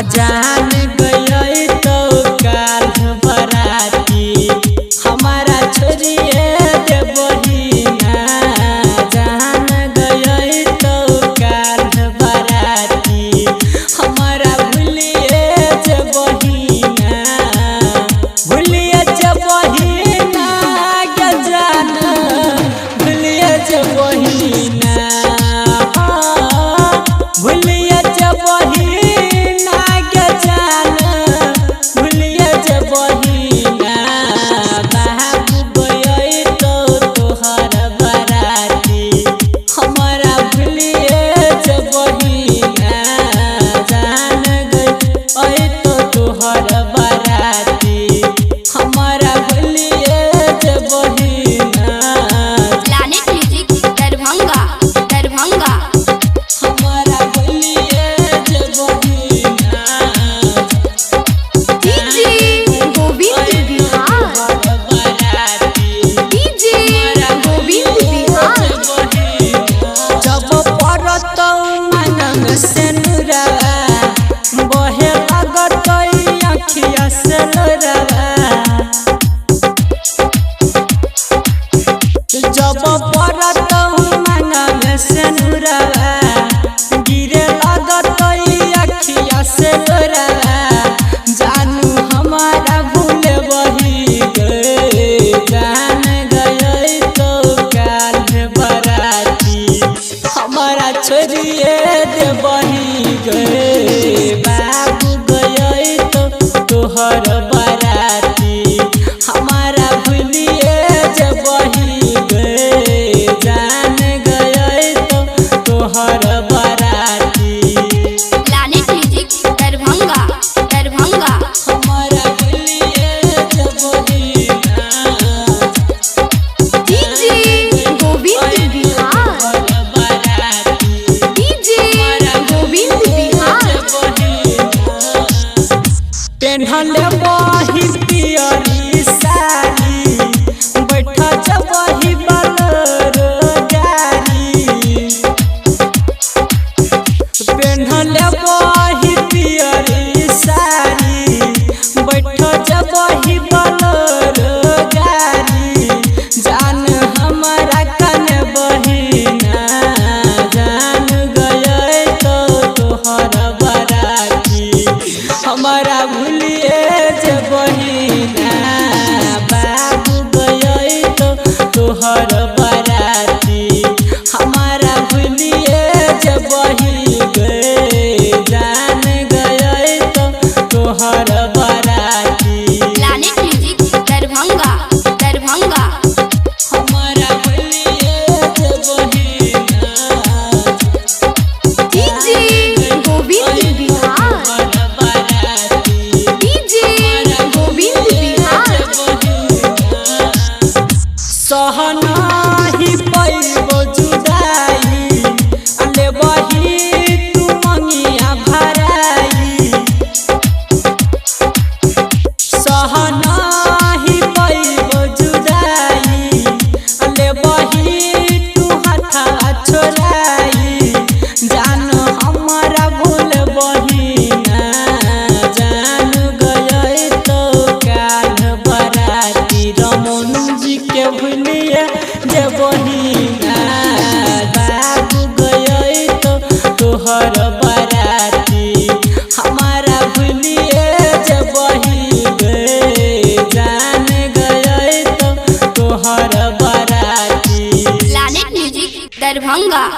जान गई तो काल बराती हमारा छोरिए दे बहिना जान गई तो काल बराती हमारा भूलिए जे बहिना भूलिए जे बहिना के जान भूलिए जे बहिना भूलिए जे बहिना के जान भूलिए जे बहिना बाबू गई तो तोहर बराती हमारा भूलिए जे बहिना जान गई तो तोहर बराती हमारा भूलिए जे बहिना प्लानेट म्यूजिक दरभंगा दरभंगा हमारा भूलिए जे बहिना डीजे गोविंद बिहार डीजे गोविंद बिहार जब परत मनन से नुरवा बहे लागत अखिया से लोरवा जब परत मनन से नुरवा गिरे लागत अखिया से लोरवा जानू हमारा भूल बही गए जान गई तो काल बराती हमारा छोरिए दे बही गए बाबू गई तो तोहर बराती हमारा भूलिए जे बही गए जान गई तो तोहर बराती प्लानेट म्यूजिक दरभंगा दरभंगा हमारा भूलिए जे बहिना डीजे गोविंद बिहार डीजे गोविंद बिहार पेन्हले बही पियरी साड़ी बैठा जबही बलरो गाड़ी पेन्हले बही पियरी साड़ी बैठा जबही बलरो गाड़ी जान हमारा कन बहिना जान गई तो तोहर बराती हमारा भूलिए जे बहिना बाबू गई तो तोहर बराती हमारा भूलिए जे बही गए जान गई तो तोहर बराती प्लानेट म्यूजिक दरभंगा दरभंगा हमारा भूलिए जे बहिना डीजे गोविंद बिहार डीजे गोविंद बिहार सहनाही पैबो जुदाई ले बही तू मंगिया भराई सहनाही पैबो जुदाई ले बही तू हाथा छोड़ाई जान हमारा भूल बहिना जान गई तो काल बराती रमन जी के भूलिए जे बहिना बाबू गई तो तोहर